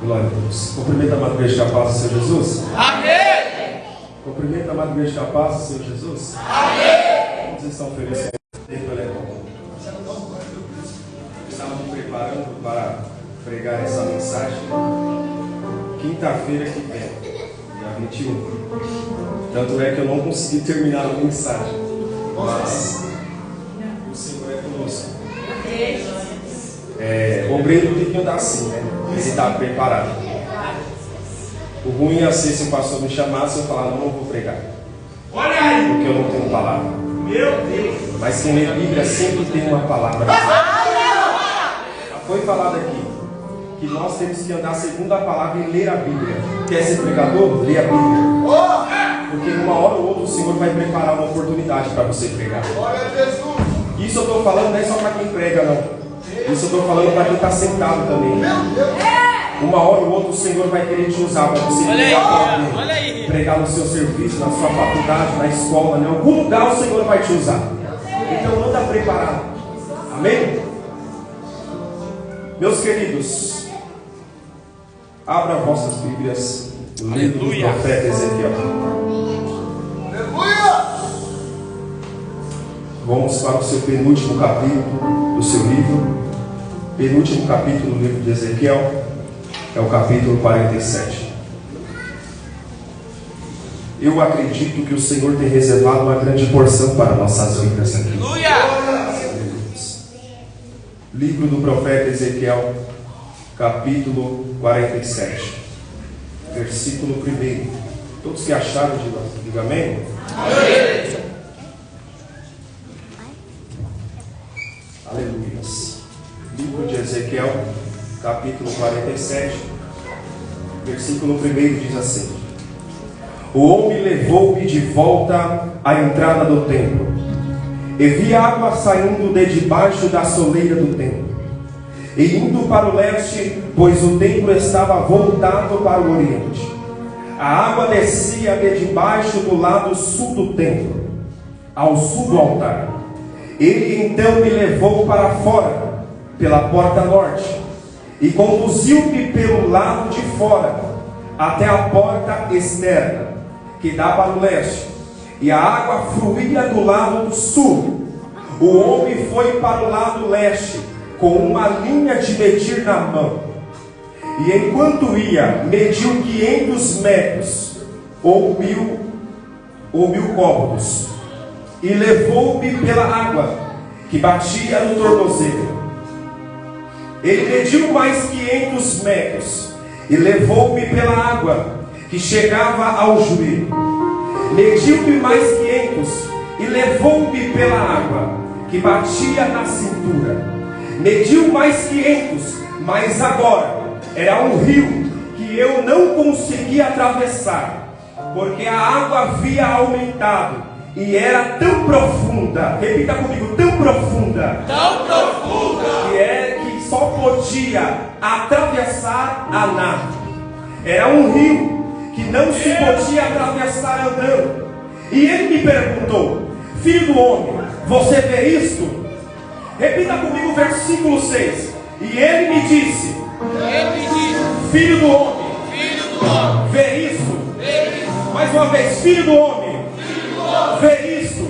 Glória a Deus. Cumprimento a amada igreja da paz do Senhor Jesus. Amém. Cumprimento a amada igreja da paz do Senhor Jesus. Amém. Vocês estão felizes com o tempo, ele é bom. Estava me preparando para pregar essa mensagem quinta-feira que vem, dia 21. Tanto é que eu não consegui terminar a mensagem, mas o Senhor é conosco. O obreiro tem que andar assim, né? Ele está preparado. O ruim ia ser se o pastor me chamasse e eu falar, não vou pregar. Olha aí. Porque eu não tenho palavra. Meu Deus. Mas quem lê Bíblia sempre tem uma palavra. Já foi falado aqui que nós temos que andar segundo a palavra e ler a Bíblia. Quer ser pregador? Lê a Bíblia. Porque uma hora ou outra o Senhor vai preparar uma oportunidade para você pregar. Isso eu estou falando não é só para quem prega, não. Isso eu estou falando para quem está sentado também. Uma hora ou outra o Senhor vai querer te usar para você pregar no seu serviço, na sua faculdade, na escola, em algum lugar o Senhor vai te usar. Então anda preparado. Amém? Meus queridos, abra vossas Bíblias no livro do profeta Ezequiel. Vamos para o seu penúltimo capítulo do seu livro. Penúltimo capítulo do livro de Ezequiel é o capítulo 47. Eu acredito que o Senhor tem reservado uma grande porção para nossas vidas aqui. Livro do profeta Ezequiel, capítulo 47, versículo 1. Todos que acharam, digam amém. Amém. Aleluias. Livro de Ezequiel, capítulo 47, versículo 1 diz assim: O homem levou-me de volta à entrada do templo, e vi água saindo de debaixo da soleira do templo, e indo para o leste, pois o templo estava voltado para o oriente. A água descia de debaixo do lado sul do templo, ao sul do altar. Ele então me levou para fora, pela porta norte, e conduziu-me pelo lado de fora, até a porta externa, que dá para o leste, e a água fluía do lado do sul. O homem foi para o lado leste, com uma linha de medir na mão, e enquanto ia, mediu 500 metros, ou mil côvados, e levou-me pela água, que batia no tornozelo. Ele mediu mais 500 metros, e levou-me pela água, que chegava ao joelho. Mediu-me mais 500, e levou-me pela água, que batia na cintura. Mediu mais 500, mas agora era um rio que eu não conseguia atravessar, porque a água havia aumentado e era tão profunda. Repita comigo: tão profunda. Tão profunda. Que só podia atravessar a nave. Era um rio que não se podia atravessar andando. E ele me perguntou: filho do homem, você vê isto? Repita comigo o versículo 6. E ele me disse: filho do homem, vê isso? Mais uma vez: filho do homem, vê isso?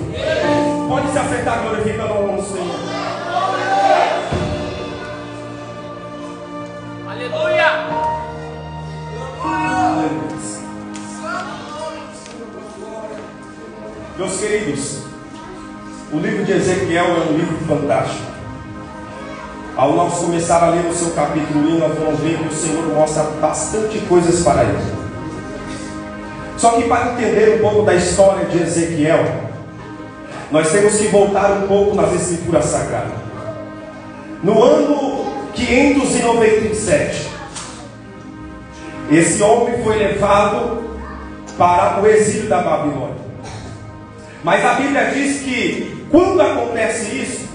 Pode se acertar, glorifica o nome do Senhor. Aleluia. Meus queridos, o livro de Ezequiel é um livro fantástico. Ao nós começar a ler o seu capítulo 1, nós vamos ver que o Senhor mostra bastante coisas para ele. Só que para entender um pouco da história de Ezequiel, nós temos que voltar um pouco nas Escrituras Sagradas. No ano 597, esse homem foi levado para o exílio da Babilônia. Mas a Bíblia diz que quando acontece isso,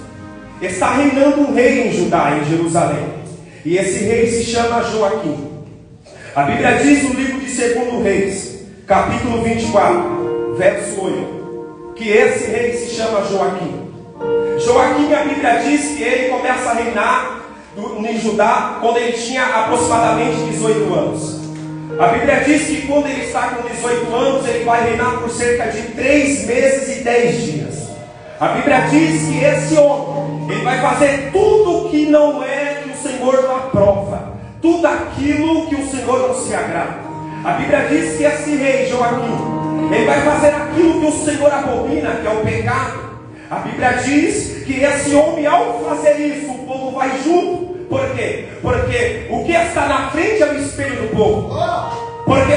está reinando um rei em Judá, em Jerusalém. E esse rei se chama Joaquim. A Bíblia diz no livro de 2 Reis, capítulo 24, verso 8, que esse rei se chama Joaquim. Joaquim, a Bíblia diz que ele começa a reinar em Judá quando ele tinha aproximadamente 18 anos. A Bíblia diz que quando ele está com 18 anos, ele vai reinar por cerca de 3 meses e 10 dias. A Bíblia diz que esse homem, ele vai fazer tudo que não é que o Senhor não aprova, tudo aquilo que o Senhor não se agrada. A Bíblia diz que esse rei Joaquim, ele vai fazer aquilo que o Senhor abomina, que é o pecado. A Bíblia diz que esse homem, ao fazer isso, o povo vai junto. Por quê? Porque o que está na frente é o espelho do povo. Porque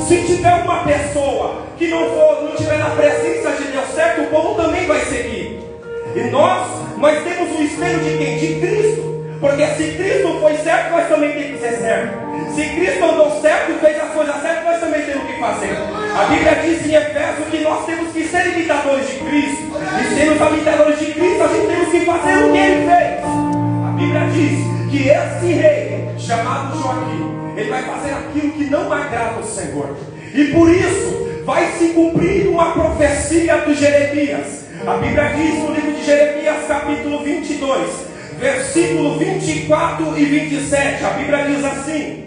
se tiver uma pessoa que não tiver na presença de Deus certo, o povo também vai seguir. E nós temos o espelho de quem? De Cristo. Porque se Cristo foi certo, nós também temos que ser certo. Se Cristo andou certo e fez as coisas certas, nós também temos que fazer. A Bíblia diz em Efésios que nós temos que ser imitadores de Cristo. E sendo imitadores de Cristo, a gente temos que fazer o que Ele fez. A Bíblia diz que esse rei, chamado Joaquim, ele vai fazer aquilo que não agrada ao Senhor. E por isso, vai se cumprir uma profecia de Jeremias. A Bíblia diz no livro de Jeremias, capítulo 22, versículo 24 e 27. A Bíblia diz assim: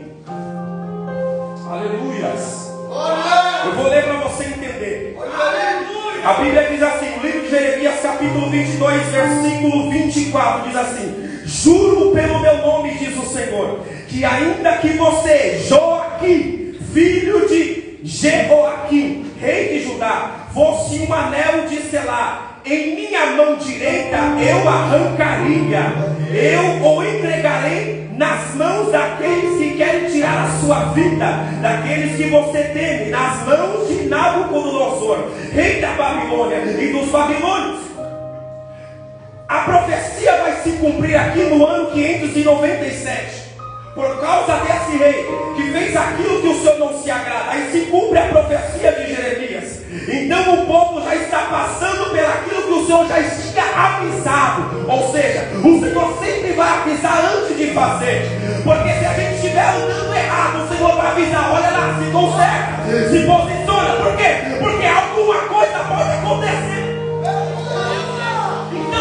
aleluias. Eu vou ler para você entender. A Bíblia diz assim, no livro de Jeremias, capítulo 22, versículo 24, diz assim: juro pelo meu nome, diz o Senhor, que ainda que você, Joaquim, filho de Jeoaquim, rei de Judá, fosse um anel de selar, em minha mão direita eu arrancaria, eu o entregarei nas mãos daqueles que querem tirar a sua vida, daqueles que você teme, nas mãos de Nabucodonosor, rei da Babilônia e dos babilônios. A profecia vai se cumprir aqui no ano 597. Por causa desse rei que fez aquilo que o Senhor não se agrada. Aí se cumpre a profecia de Jeremias. Então o povo já está passando pelaquilo que o Senhor já tinha avisado. Ou seja, o Senhor sempre vai avisar antes de fazer. Porque se a gente estiver andando errado, o Senhor vai avisar: olha lá, se conserta, se posiciona. Por quê? Porque alguma coisa pode acontecer.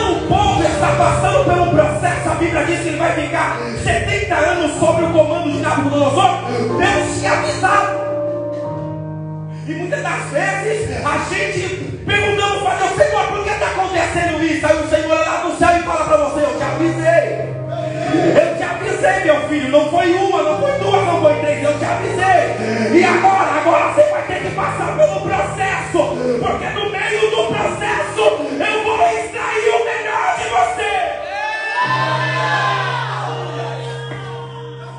O povo está passando por um processo. A Bíblia diz que ele vai ficar 70 anos sob o comando de Nabucodonosor. Deus tinha avisado. E muitas das vezes a gente perguntamos para Deus: Senhor, por que está acontecendo isso? Aí o Senhor lá do céu e fala para você: eu te avisei. Eu te avisei, meu filho. Não foi uma, não foi duas, não foi três. Eu te avisei. E agora você vai ter que passar pelo processo. Porque no meio do processo eu vou extrair o melhor de você.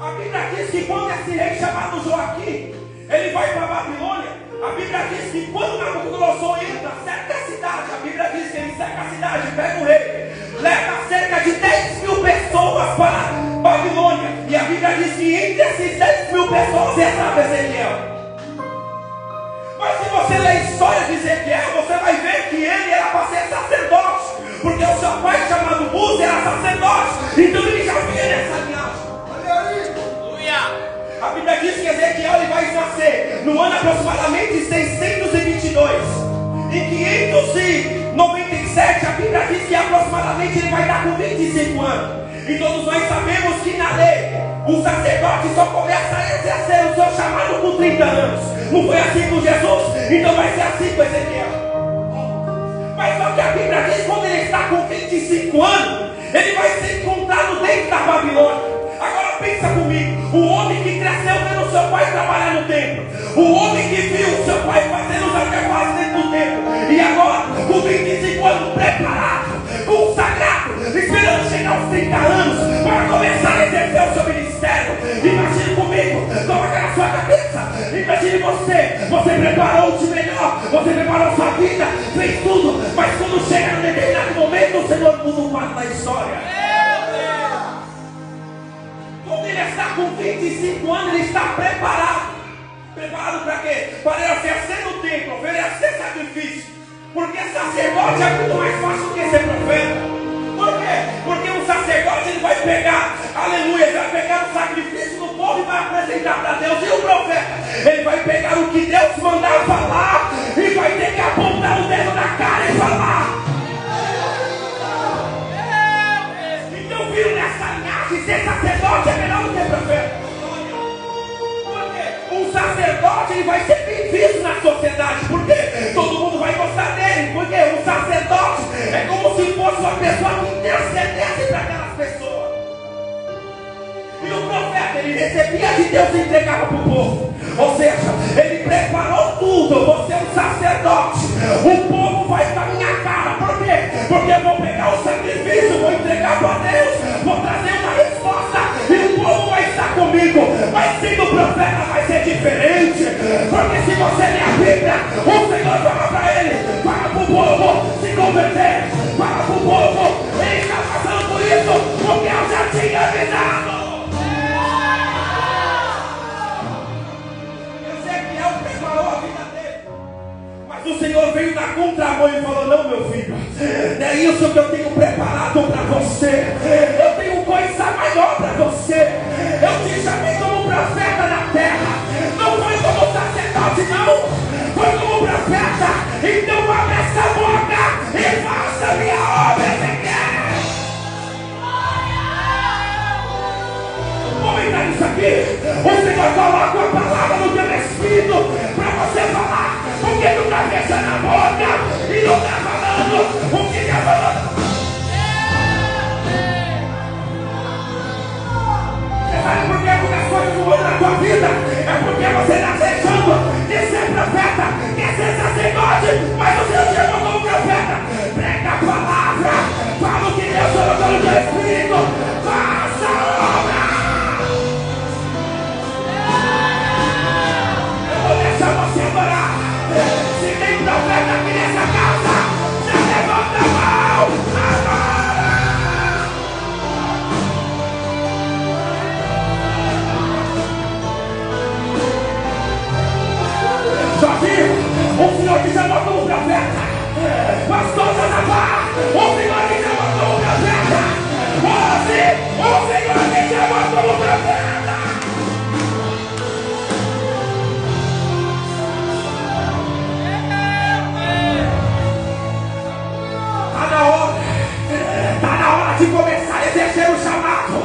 A Bíblia diz que quando esse rei chamado Joaquim, ele vai para a Babilônia, a Bíblia diz que quando Nabucodonosor entra, cerca a cidade. A Bíblia diz que ele cerca a cidade, pega o rei, leva cerca de 10.000 pessoas para a Babilônia. E a Bíblia diz que entre esses 10.000 pessoas estava Ezequiel. Mas se você ler a história de Ezequiel, você vai ver que ele era para ser sacerdote. Porque o seu pai, chamado Bus, era sacerdote. Então ele já vinha nessa linhagem. A Bíblia diz que Ezequiel ele vai nascer no ano aproximadamente 622. Em 597, a Bíblia diz que aproximadamente ele vai estar com 25 anos. E todos nós sabemos que na lei, o sacerdote só começa a exercer o seu chamado com 30 anos. Não foi assim com Jesus? Então vai ser assim com Ezequiel. Mas só que a Bíblia diz que quando ele está com 25 anos, ele vai ser encontrado dentro da Babilônia. Agora pensa comigo, o homem que cresceu vendo seu pai trabalhar no templo, o homem que viu seu pai fazendo os sacrifícios dentro do templo, e agora com 25 anos preparado, consagrado, esperando chegar aos 30 anos para começar a exercer o seu ministério. Imagine comigo, coloca na sua cabeça, imagine você preparou de melhor, você preparou sua vida, fez tudo, mas quando chega num determinado momento, o Senhor muda o quadro da história. Quando ele está com 25 anos, ele está preparado. Preparado para quê? Para ele oferecer no templo, oferecer sacrifício. Porque sacerdote é muito mais fácil que ser profeta. Por quê? Porque o sacerdote ele vai pegar, aleluia, ele vai pegar o sacrifício do povo e vai apresentar para Deus. E o profeta, ele vai pegar o que Deus mandar falar e vai ter que apontar o dedo na cara e falar. Então viram nessa linhagem que ser sacerdote é melhor do que profeta. Por quê? Um sacerdote ele vai ser bem visto na sociedade. Por quê? Todo mundo vai gostar dele. Porque um sacerdote é como se fosse uma pessoa que intercedesse para aquelas pessoas. E o profeta, ele recebia de Deus e entregava para o povo. Ou seja, ele preparou tudo. Você é um sacerdote. O povo vai estar minha cara. Por quê? Porque eu vou pegar o sacrifício, vou entregar para Deus, vou trazer uma resposta e o povo vai estar comigo. Mas sendo profeta vai ser diferente. Porque se você ler a Bíblia, o Senhor fala para ele, fala para o povo se converter, fala para o povo, ele está passando por isso porque eu já tinha avisado. O Senhor veio na contramão e falou: não, meu filho, é isso que eu tenho preparado para você. Eu tenho coisa maior para você. Eu te chamei como profeta na terra. Não foi como sacerdote, não. Foi como profeta. Então abre essa boca e faça minha obra, Ezequiel. Vamos entrar nisso aqui. O Senhor coloca a palavra no teu espírito para você falar. Porque tu está pensando na boca e não está falando o que está falando. Você sabe por que as coisas não vão na tua vida? É porque você está deixando de ser profeta, quer ser sacerdote, mas o Senhor te chamou como profeta. Prega a palavra, fala o que Deus colocou no teu espírito, faça a obra. Eu vou deixar você adorar. Se tem profeta aqui nessa casa, já levanta a mão agora! Sozinho, o Senhor te chamou como profeta. Pastor Zanabá, o Senhor te chamou como profeta. Hoje, o Senhor te chamou como profeta. Está na hora de começar a exercer o chamado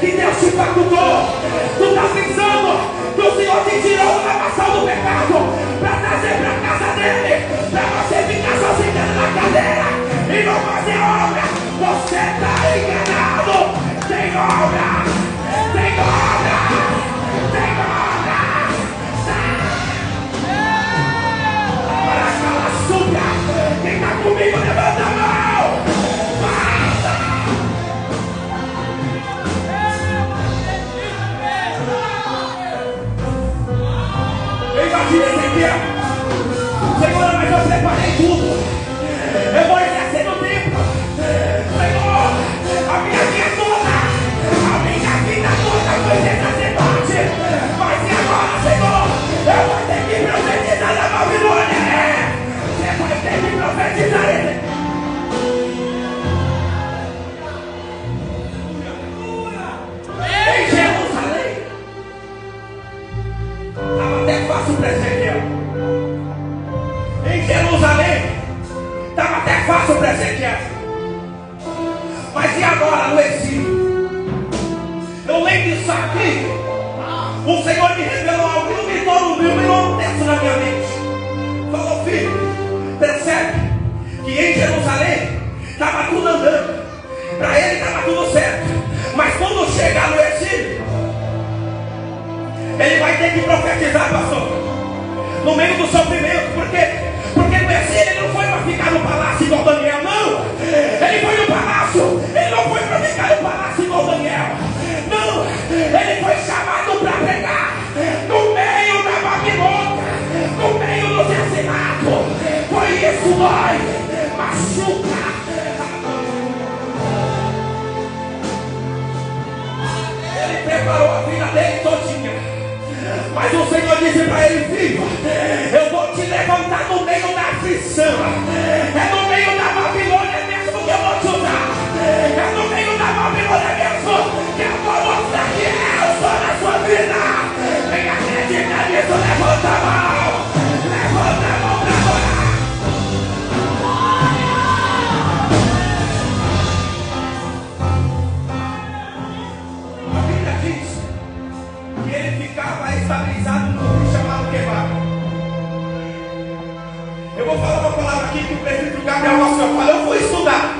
que Deus te facultou. Tu está pensando que o Senhor te tirou da maçã do pecado para trazer para a casa dele, para você ficar só sentado na cadeira e não fazer obra. Você está enganado. Tem obra, tem obra, tem obra. Para aquela suja, quem está comigo levanta a mão. Senhor, mas eu preparei tudo. Eu vou exercer no templo. Senhor, a minha vida toda foi ser sacerdote. Mas e agora, Senhor? Eu vou ter que profetizar na Babilônia. Você vai ter que profetizar ele. Em Jerusalém. Estava até fácil para Ezequiel. Em Jerusalém estava até fácil para Ezequiel. Mas e agora no exílio? Eu lembro disso aqui. O Senhor me revelou algo, iluminou um texto na minha mente. Falou: filho, percebe que em Jerusalém estava tudo andando. Para ele estava tudo certo. Mas quando chegar no exílio, ele vai ter que profetizar, pastor, no meio do sofrimento. Por quê? Porque no exílio ele não foi para ficar no palácio igual Daniel, não. Ele foi no palácio. Ele não foi para ficar no palácio igual Daniel, não. Ele foi chamado para pregar no meio da Babilônia, no meio do assassinato. Foi isso, dói, machuca. Ele preparou a vida dele todinha. Mas o Senhor disse para ele: filho, eu vou te levantar no meio da aflição. É no meio da Babilônia mesmo que eu vou te usar. É no meio da Babilônia mesmo que eu vou mostrar que eu sou na sua vida. Quem acredita nisso, levanta a mão. Levanta a mão para adorar. estabilizado num rio chamado Quebar. Eu vou falar uma palavra aqui que o presbítero Gabriel Nosso falou. Eu fui estudar.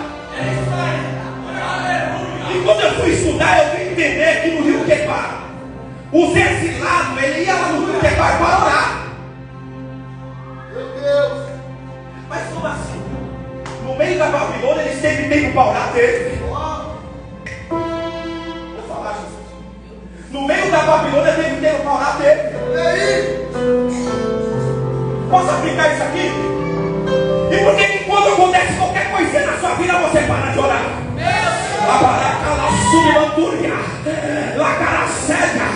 E quando eu fui estudar, eu vim entender que no rio Quebar, os exilados, ele ia lá no rio Quebar para orar. Meu Deus! Mas como assim? No meio da Babilônia, eles teve tempo para orar dele. Vou falar, Jesus. No meio da Babilônia, teve tempo para orar dele. E aí? Posso aplicar isso aqui? E por que quando acontece qualquer coisinha na sua vida, você para de orar? La baraca, la submantúria, la caracega.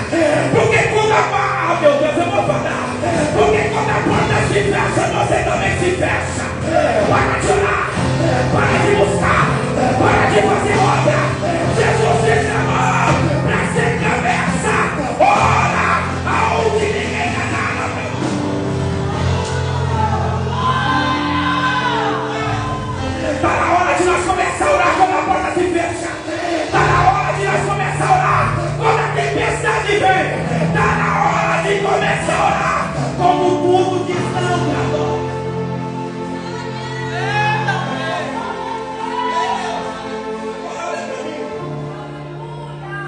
Porque quando a meu Deus, eu vou falar. Porque quando a porta se fecha, você também se fecha. Para de orar, para de buscar, para de fazer obra. Jesus te chamou para ser cabeça. Ora aonde ninguém quer nada. Está na hora de nós começar a orar quando a porta se fecha. Está na hora de nós começar a orar quando a tempestade vem. Está na hora de começar a orar quando tudo diz não para nós.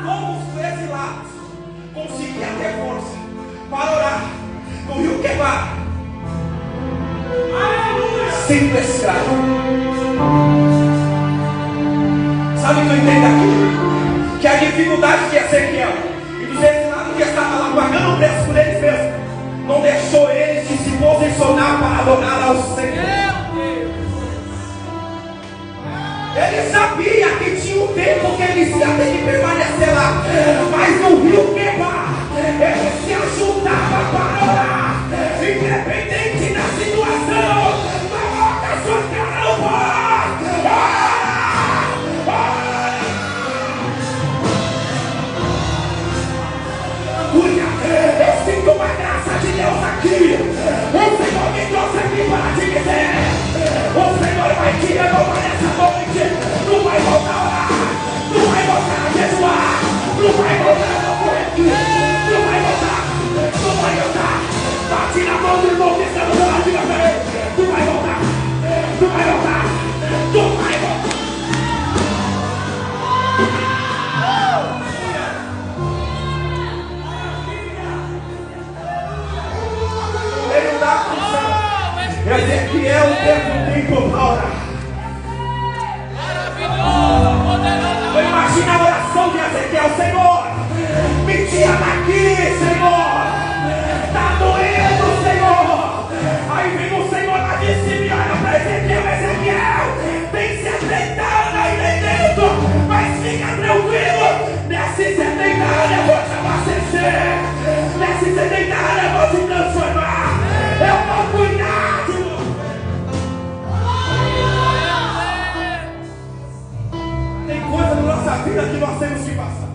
Como os exilados conseguiam ter força para orar no rio Quebar, sendo escravo. Sabe o que eu entendo aqui? Que a dificuldade de Ezequiel e dos exilados que estavam lá pagando o preço por eles mesmos não deixou eles de se posicionar para adorar ao Senhor. Ele sabia que tinha um tempo que eles iam ter que permanecer lá, mas no rio Quebar ele se ajudava para orar, independente da situação. Coloca a sua cara no pó. Eu sinto uma graça de Deus aqui. O Senhor me trouxe aqui para te dizer: o Senhor vai te renovar nessa noite. Não vai voltar a orar, não vai voltar a jejuar, não vai voltar a correr, não vai voltar, não vai voltar. Bate na mão do irmão que está do seu lado, diga pra ele: não vai voltar, não vai voltar, não vai voltar. Ezequiel teve um tempo para orar. Eu imagino a oração de Ezequiel: Senhor, me tira daqui, Senhor. Está doendo, Senhor. Aí vem o Senhor lá de cima e olha para Ezequiel: Ezequiel, vem se ajeitando aí dentro, mas fica tranquilo. Nesse sedentário eu vou te abastecer. Nesse sedentário eu vou te transformar. Eu vou cuidar. Coisa na nossa vida que nós temos que passar.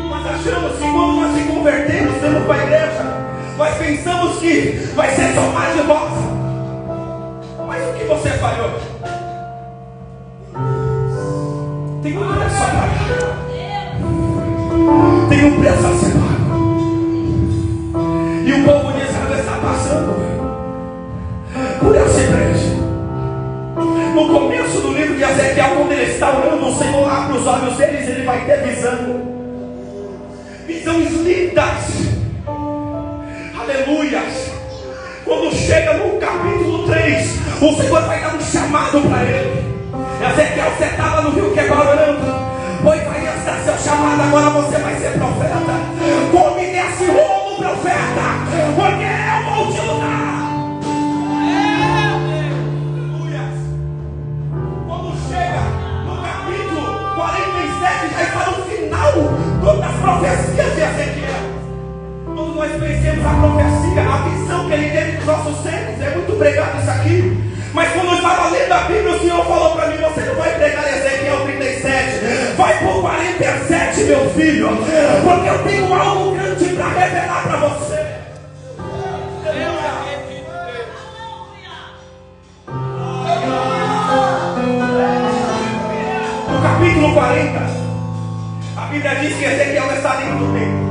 Nós achamos que quando nós se convertemos, temos para a igreja, nós pensamos que vai ser só mais de nós. Mas o que você falhou? Tem um preço a pagar. Tem um preço a ser pago. E o povo de Israel está passando por esse preço. No começo do livro de Ezequiel, quando ele está orando, o Senhor abre os olhos deles, ele vai ter visões lindas. Aleluia. Quando chega no capítulo 3, o Senhor vai dar um chamado para ele. Ezequiel, você estava no rio Quebar orando, pois vai estar seu chamado, agora você vai ser profeta. Come nesse rolo, profeta, porque eu vou te usar. Já está no final das profecias de Ezequiel. Quando nós conhecemos a profecia, a visão que ele teve dos nossos servos, é muito pregado isso aqui. Mas quando eu estava lendo a Bíblia, o Senhor falou para mim: você não vai pregar Ezequiel 37, vai por 47, meu filho, porque eu tenho algo grande para revelar para você. No capítulo 40, a Bíblia diz que Ezequiel está dentro do templo.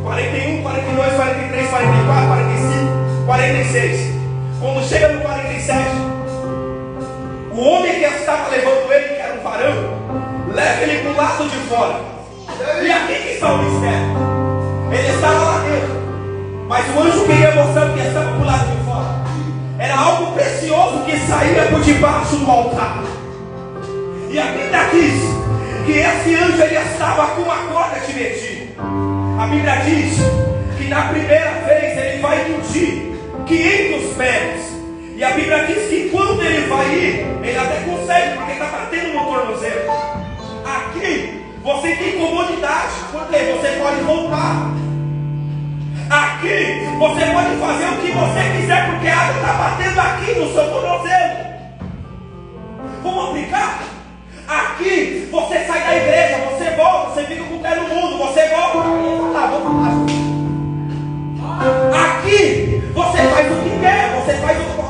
41, 42, 43, 44, 45, 46. Quando chega no 47, o homem que estava levando ele, que era um varão, leva ele para o lado de fora. E aqui que está o mistério. Ele estava lá dentro, mas o anjo queria mostrar que estava para o lado de fora. Era algo precioso que saía por debaixo do altar. E a Bíblia diz que esse anjo ele estava com uma corda de medir. A Bíblia diz que na primeira vez ele vai medir 500 metros. E a Bíblia diz que quando ele vai ir, ele até consegue, porque está batendo no tornozelo. Aqui você tem comodidade, porque você pode voltar. Aqui você pode fazer o que você quiser, porque a água está batendo aqui no seu tornozelo. Vamos aplicar? Aqui você sai da igreja, você volta, você fica com o pé no mundo, você volta. Vamos lá. Aqui você faz o que quer, você faz o que quer.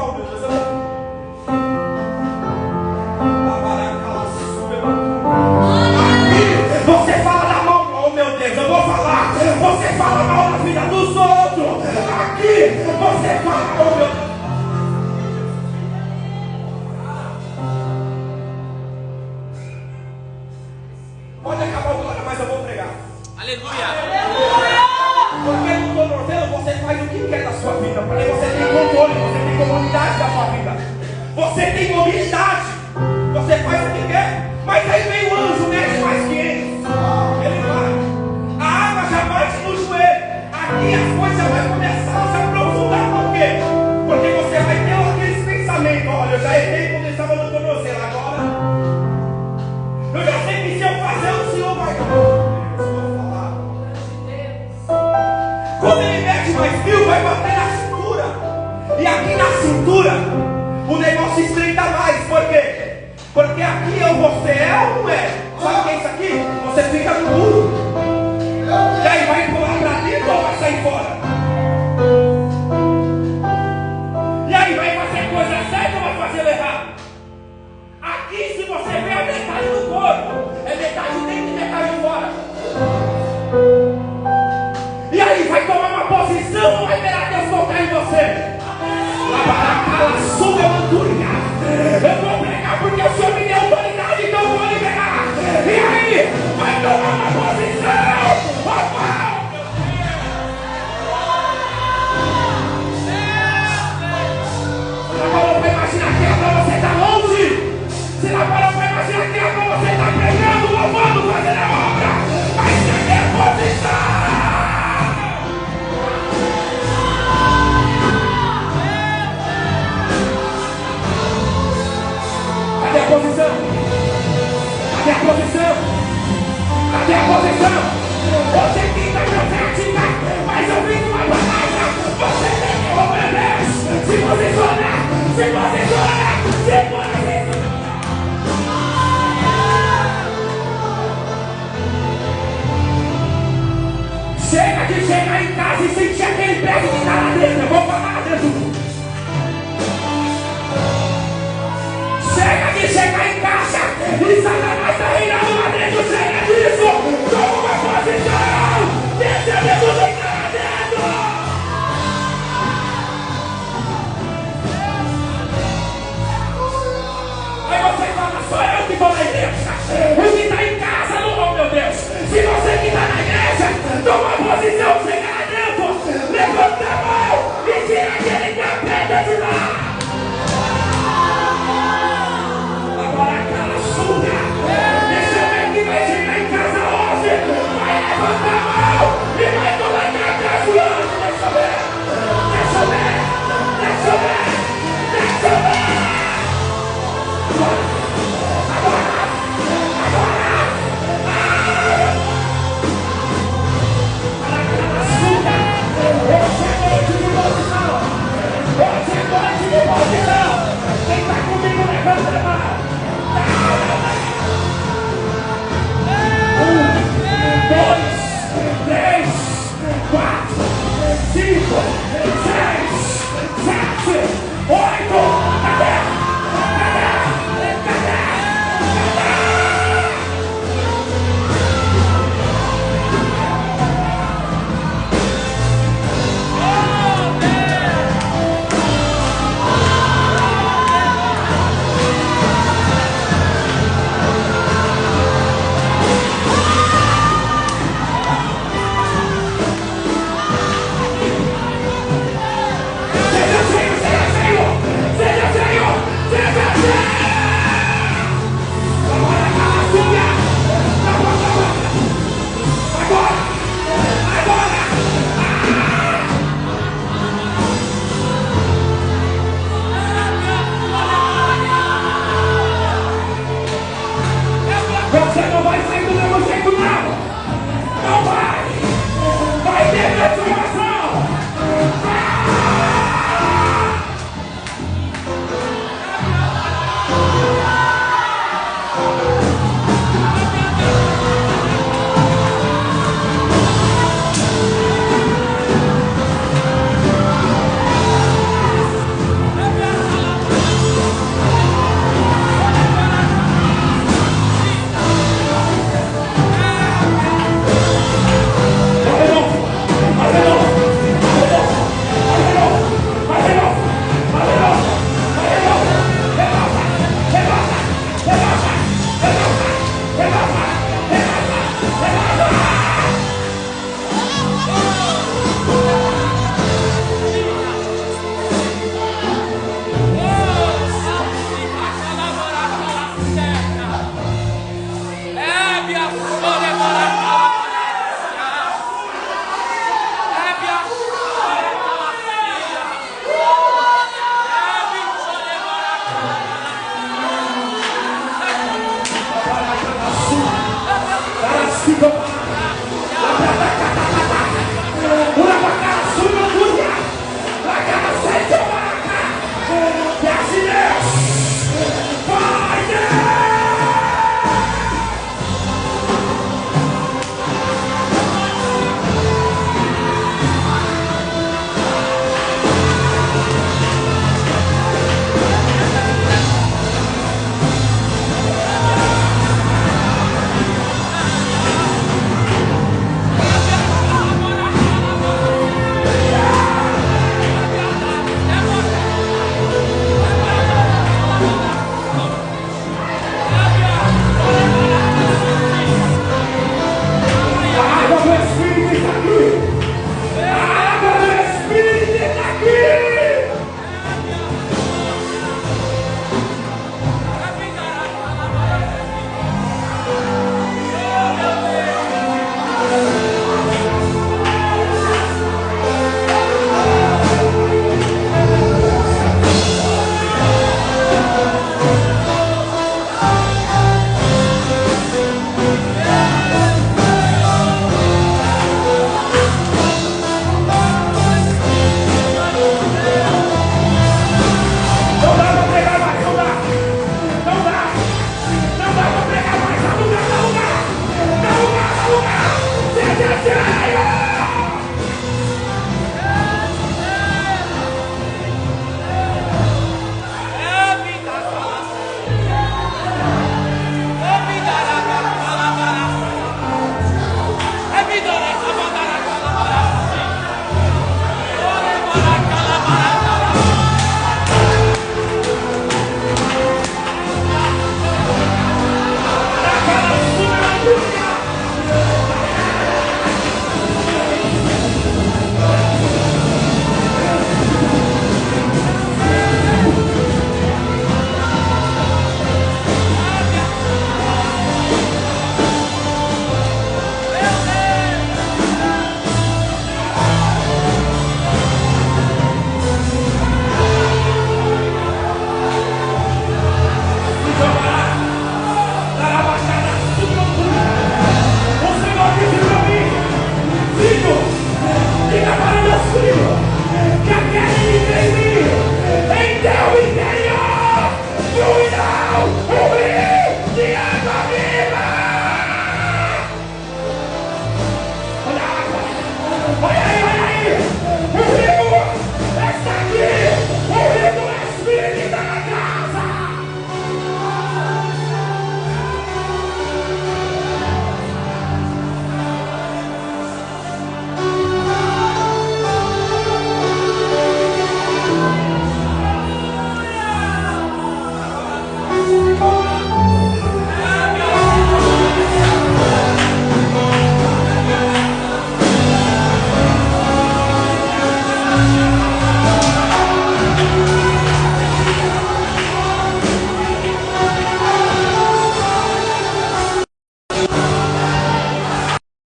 Aqui você fala da mão, oh meu Deus, eu vou falar. Você fala mal da vida dos outros. Aqui você fala, oh meu Deus. Pode acabar o glória, mas eu vou pregar. Aleluia! Porque no tornozelo você faz o que quer da sua vida. Porque você tem controle, você tem comunidade da sua vida. Você tem mobilidade. Você faz o que quer. Mas aí vem o anjo, mexe mais 500. Ele vai. A água já bate no joelho. Aqui as coisas já vai começar a se aprofundar. Por quê? Porque você vai ter aqueles pensamentos. Olha, eu já errei quando eu estava no tornozelo. Agora eu já sei que se eu fazer, o Senhor vai. Quando ele mete mais 1000, vai bater na cintura. E aqui na cintura, o negócio estreita mais. Por quê? Porque aqui você é ou não é? Sabe o que é isso aqui? Você fica no muro. E aí vai pular pra dentro ou vai sair fora? E aí vai fazer coisa certa ou vai fazer errado? Aqui se você vê a metade do corpo, é metade dentro e metade fora. E aí vai tomar uma posição ou vai esperar Deus tocar em você? Eu vou pregar porque o Senhor me deu autoridade, então eu vou liberar. E aí vai tomar uma posição. Você agora vai imaginar que é pra você estar longe. Você agora vai imaginar que é pra você estar pregando, louvando, fazendo a obra. Mas cadê a posição? Cadê a posição? Cadê a posição? Cadê a posição? Você tenta profética, mas eu vim uma palavra. Você tem que obedecer. Se posiciona, se posiciona, se posiciona. Chega de chegar em casa e sentir aquele peso que está lá dentro. Eu vou falar lá dentro. Chega de chegar em casa e Satanás está reinando lá dentro. Chega disso. Toma uma posição. Deixa Deus entrar lá dentro. Fica